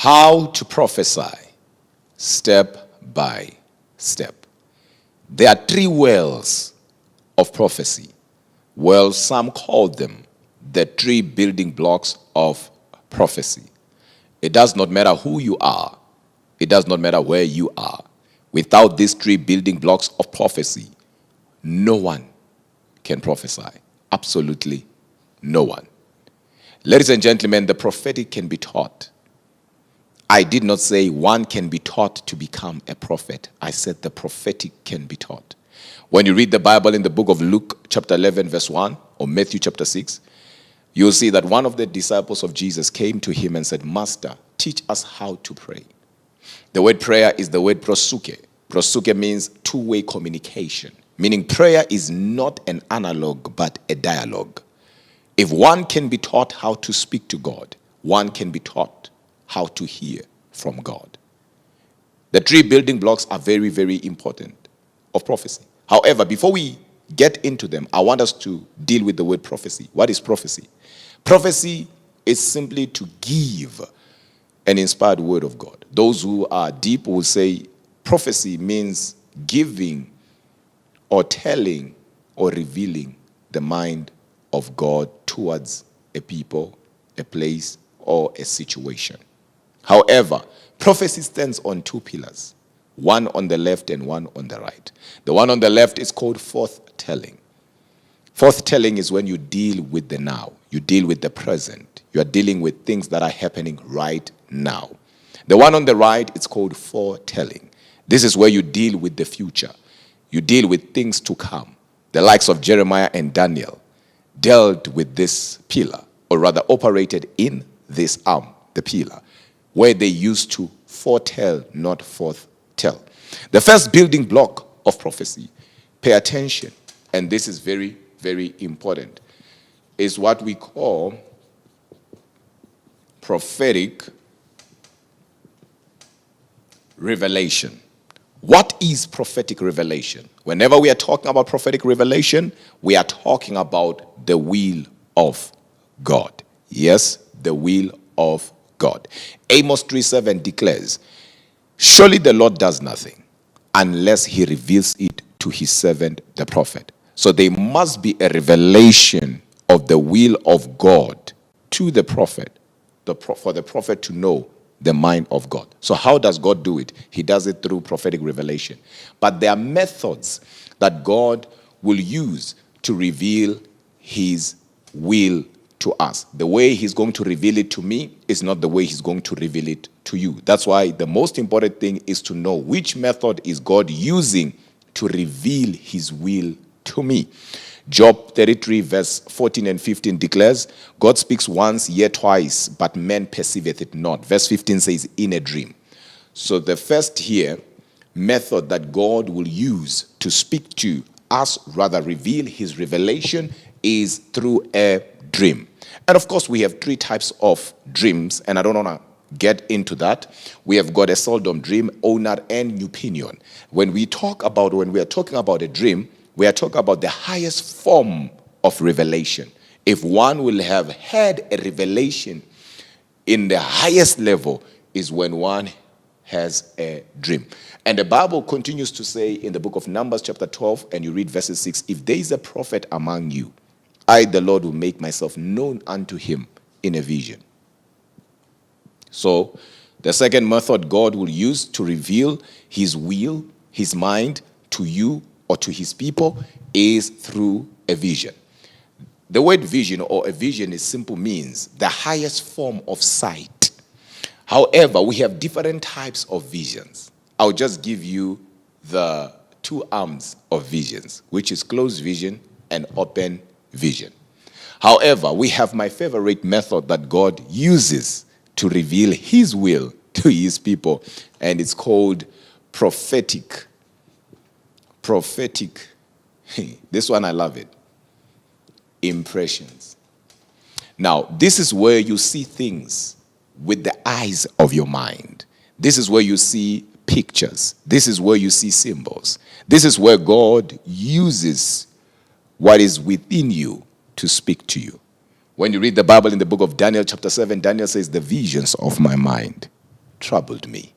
How to prophesy step by step. There are three wells of prophecy. Well, some call them the three building blocks of prophecy. It does not matter who you are. It does not matter where you are. Without these three building blocks of prophecy, no one can prophesy. Absolutely no one. Ladies and gentlemen, the prophetic can be taught. I did not say one can be taught to become a prophet. I said the prophetic can be taught. When you read the Bible in the book of Luke chapter 11 verse 1 or Matthew chapter 6, you'll see that one of the disciples of Jesus came to him and said, Master, teach us how to pray. The word prayer is the word prosuke. Prosuke means two-way communication, meaning prayer is not an analog but a dialogue. If one can be taught how to speak to God, one can be taught how to hear from God. The three building blocks are very, very important of prophecy. However, before we get into them, I want us to deal with the word prophecy. What is prophecy? Prophecy is simply to give an inspired word of God. Those who are deep will say prophecy means giving or telling or revealing the mind of God towards a people, a place, or a situation. However, prophecy stands on two pillars, one on the left and one on the right. The one on the left is called forthtelling. Forthtelling is when you deal with the now. You deal with the present. You are dealing with things that are happening right now. The one on the right is called foretelling. This is where you deal with the future. You deal with things to come. The likes of Jeremiah and Daniel dealt with this pillar, or rather operated in this arm, the pillar, where they used to foretell, not forthtell. The first building block of prophecy, pay attention, and this is very, very important, is what we call prophetic revelation. What is prophetic revelation? Whenever we are talking about prophetic revelation, we are talking about the will of God. Yes, the will of God. Amos 3:7 declares, surely the Lord does nothing unless he reveals it to his servant, the prophet. So there must be a revelation of the will of God to the prophet, for the prophet to know the mind of God. So how does God do it? He does it through prophetic revelation. But there are methods that God will use to reveal his will to us. The way he's going to reveal it to me is not the way he's going to reveal it to you. That's why the most important thing is to know which method is God using to reveal his will to me. Job 33 verse 14 and 15 declares, God speaks once, yet twice, but man perceiveth it not. Verse 15 says, in a dream. So the first here method that God will use to speak to us, rather reveal his revelation, is through a dream. And of course, we have three types of dreams, and I don't want to get into that. We have got a seldom dream, onar, and opinion. When we are talking about a dream, we are talking about the highest form of revelation. If one will have had a revelation in the highest level, is when one has a dream. And the Bible continues to say in the book of Numbers chapter 12, and you read verses 6, if there is a prophet among you, I, the Lord, will make myself known unto him in a vision. So the second method God will use to reveal his will, his mind to you or to his people is through a vision. The word vision or a vision is simple means the highest form of sight. However, we have different types of visions. I'll just give you the two arms of visions, which is closed vision and open vision. However, we have my favorite method that God uses to reveal his will to his people, and it's called prophetic. Prophetic. This one I love it. Impressions. Now, this is where you see things with the eyes of your mind. This is where you see pictures. This is where you see symbols. This is where God uses what is within you to speak to you. When you read the Bible in the book of Daniel chapter 7, Daniel says, the visions of my mind. troubled me.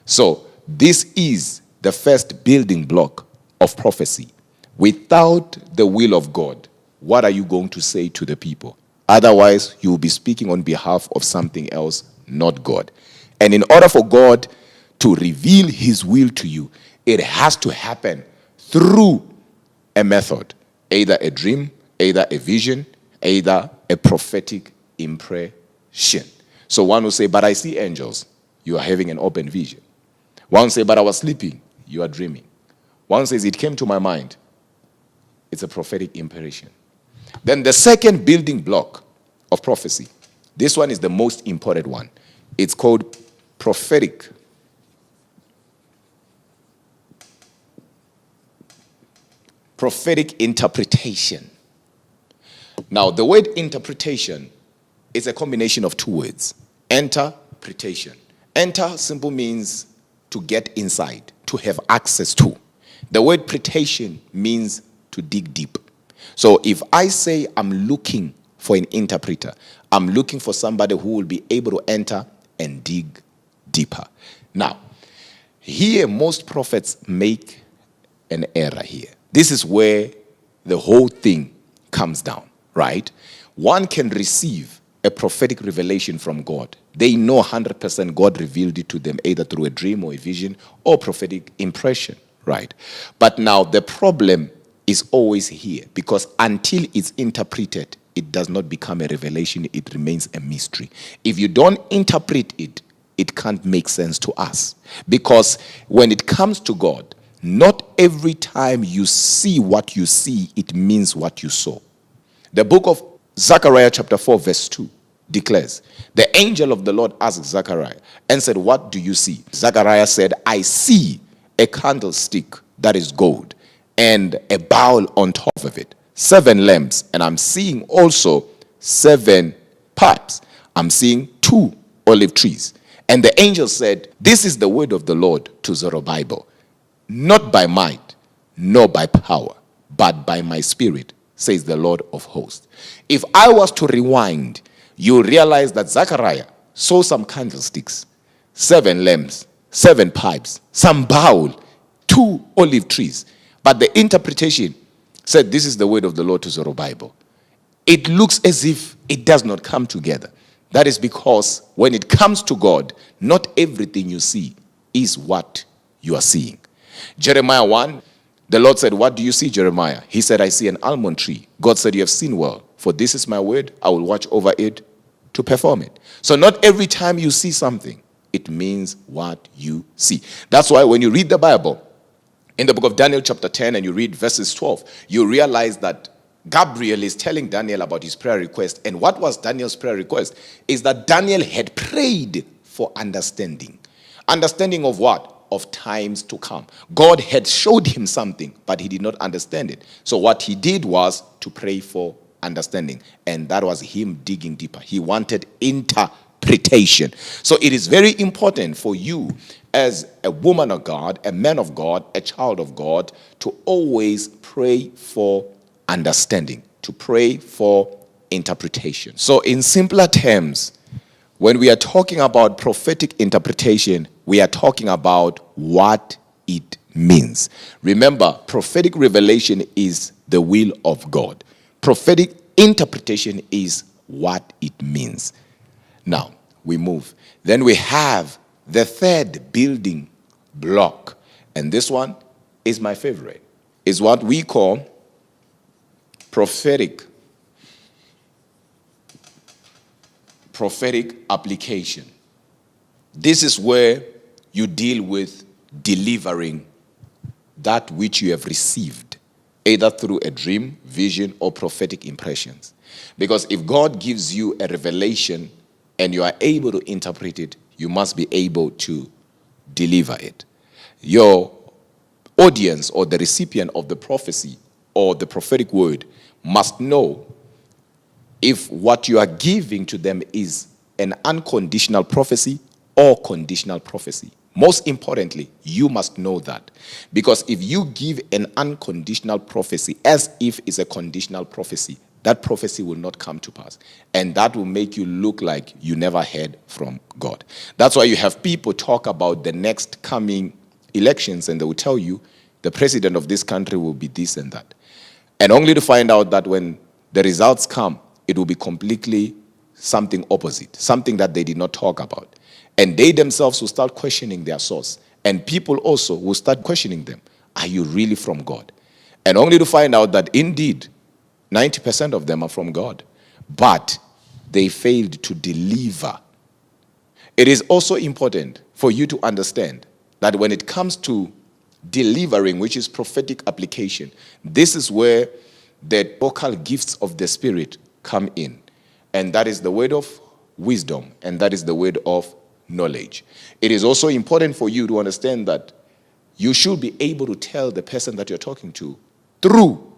So this is the first building block of prophecy. Without the will of God, what are you going to say to the people? Otherwise, you will be speaking on behalf of something else, not God. And in order for God to reveal his will to you, it has to happen through a method, either a dream, either a vision, either a prophetic impression. So one will say, but I see angels. You are having an open vision. One will say, but I was sleeping. You are dreaming. One says, it came to my mind. It's a prophetic impression. Then the second building block of prophecy, this one is the most important one. It's called prophetic interpretation. Now, the word interpretation is a combination of two words. Interpretation. Enter simple means to get inside, to have access to. The word pretation means to dig deep. So if I say I'm looking for an interpreter, I'm looking for somebody who will be able to enter and dig deeper. Now, here most prophets make an error here. This is where the whole thing comes down, right? One can receive a prophetic revelation from God. They know 100% God revealed it to them either through a dream or a vision or prophetic impression, right? But now the problem is always here, because until it's interpreted, it does not become a revelation. It remains a mystery. If you don't interpret it, it can't make sense to us. Because when it comes to God, not every time you see what you see, it means what you saw. The book of Zechariah chapter 4 verse 2 declares, the angel of the Lord asked Zechariah and said, what do you see? Zechariah said, I see a candlestick that is gold and a bowl on top of it, 7 lamps, and I'm seeing also 7 pipes. I'm seeing 2 olive trees. And the angel said, this is the word of the Lord to Zerubbabel, not by might, nor by power, but by my spirit, says the Lord of hosts. If I was to rewind, you realize that Zechariah saw some candlesticks, 7 lamps, 7 pipes, some bowl, 2 olive trees. But the interpretation said, this is the word of the Lord to Zerubbabel. It looks as if it does not come together. That is because when it comes to God, not everything you see is what you are seeing. Jeremiah 1, the Lord said, what do you see, Jeremiah? He said, I see an almond tree. God said, you have seen well, for this is my word. I will watch over it to perform it. So not every time you see something, it means what you see. That's why when you read the Bible, in the book of Daniel chapter 10 and you read verses 12, you realize that Gabriel is telling Daniel about his prayer request. And what was Daniel's prayer request? Is that Daniel had prayed for understanding. Understanding of what? Of times to come. God had showed him something, but he did not understand it. So what he did was to pray for understanding. And that was him digging deeper. He wanted interpretation. So it is very important for you as a woman of God, a man of God, a child of God, to always pray for understanding, to pray for interpretation. So in simpler terms, when we are talking about prophetic interpretation, we are talking about what it means. Remember, prophetic revelation is the will of God. Prophetic interpretation is what it means. Now, we move. Then we have the third building block. And this one is my favorite. Is what we call prophetic application. This is where you deal with delivering that which you have received, either through a dream, vision, or prophetic impressions. Because if God gives you a revelation and you are able to interpret it, you must be able to deliver it. Your audience or the recipient of the prophecy or the prophetic word must know if what you are giving to them is an unconditional prophecy or conditional prophecy. Most importantly, you must know that. Because if you give an unconditional prophecy as if it's a conditional prophecy, that prophecy will not come to pass. And that will make you look like you never heard from God. That's why you have people talk about the next coming elections, and they will tell you the president of this country will be this and that. And only to find out that when the results come, it will be completely something opposite, something that they did not talk about. And they themselves will start questioning their source. And people also will start questioning them. Are you really from God? And only to find out that indeed, 90% of them are from God. But they failed to deliver. It is also important for you to understand that when it comes to delivering, which is prophetic application, this is where the vocal gifts of the Spirit come in. And that is the word of wisdom, and that is the word of knowledge. It is also important for you to understand that you should be able to tell the person that you're talking to through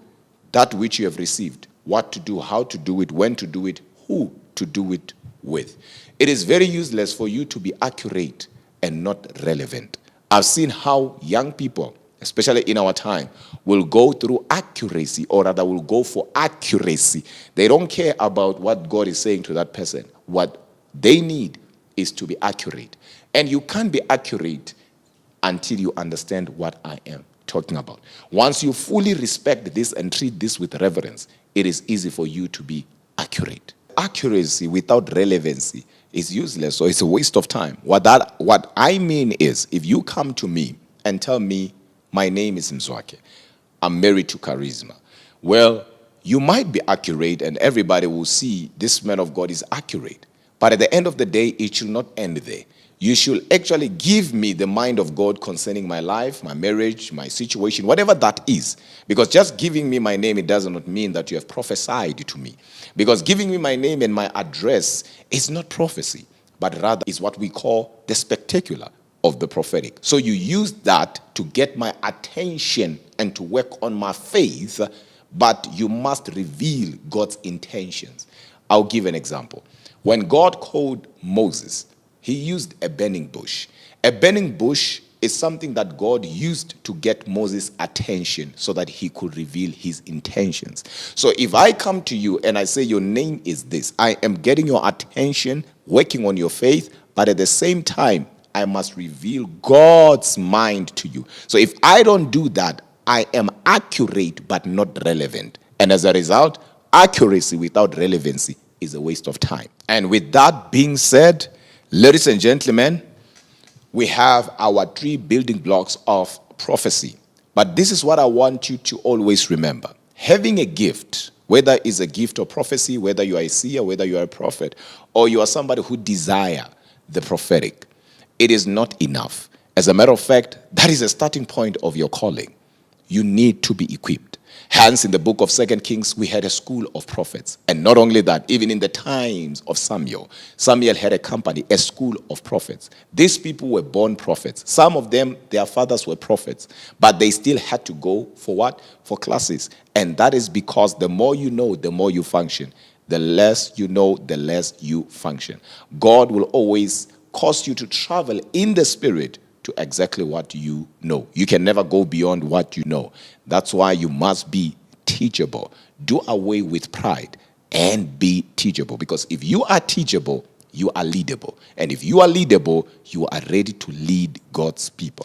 that which you have received, what to do, how to do it, when to do it, who to do it with. It is very useless for you to be accurate and not relevant. I've seen how young people, especially in our time, will go through accuracy, or rather will go for accuracy. They don't care about what God is saying to that person. What they need is to be accurate. And you can't be accurate until you understand what I am talking about. Once you fully respect this and treat this with reverence, it is easy for you to be accurate. Accuracy without relevancy is useless, so it's a waste of time. What I mean is, if you come to me and tell me, my name is Mzwake, I'm married to Charisma, well, you might be accurate and everybody will see this man of God is accurate. But at the end of the day, it should not end there. You should actually give me the mind of God concerning my life, my marriage, my situation, whatever that is. Because just giving me my name, it does not mean that you have prophesied to me. Because giving me my name and my address is not prophecy, but rather is what we call the spectacular of the prophetic. So you use that to get my attention and to work on my faith, but you must reveal God's intentions. I'll give an example. When God called Moses, he used a burning bush. A burning bush is something that God used to get Moses' attention so that he could reveal his intentions. So if I come to you and I say your name is this, I am getting your attention, working on your faith, but at the same time, I must reveal God's mind to you. So if I don't do that, I am accurate but not relevant. And as a result, accuracy without relevancy is a waste of time. And with that being said, ladies and gentlemen, we have our 3 building blocks of prophecy. But this is what I want you to always remember. Having a gift, whether it's a gift of prophecy, whether you are a seer, whether you are a prophet, or you are somebody who desire the prophetic, it is not enough. As a matter of fact, that is a starting point of your calling. You need to be equipped. Hence, in the book of 2 Kings, we had a school of prophets. And not only that, even in the times of Samuel, Samuel had a company, a school of prophets. These people were born prophets. Some of them, their fathers were prophets. But they still had to go for what? For classes. And that is because the more you know, the more you function. The less you know, the less you function. God will always cause you to travel in the spirit to exactly what you know. You can never go beyond what you know. That's why you must be teachable. Do away with pride and be teachable. Because if you are teachable, you are leadable. And if you are leadable, you are ready to lead God's people.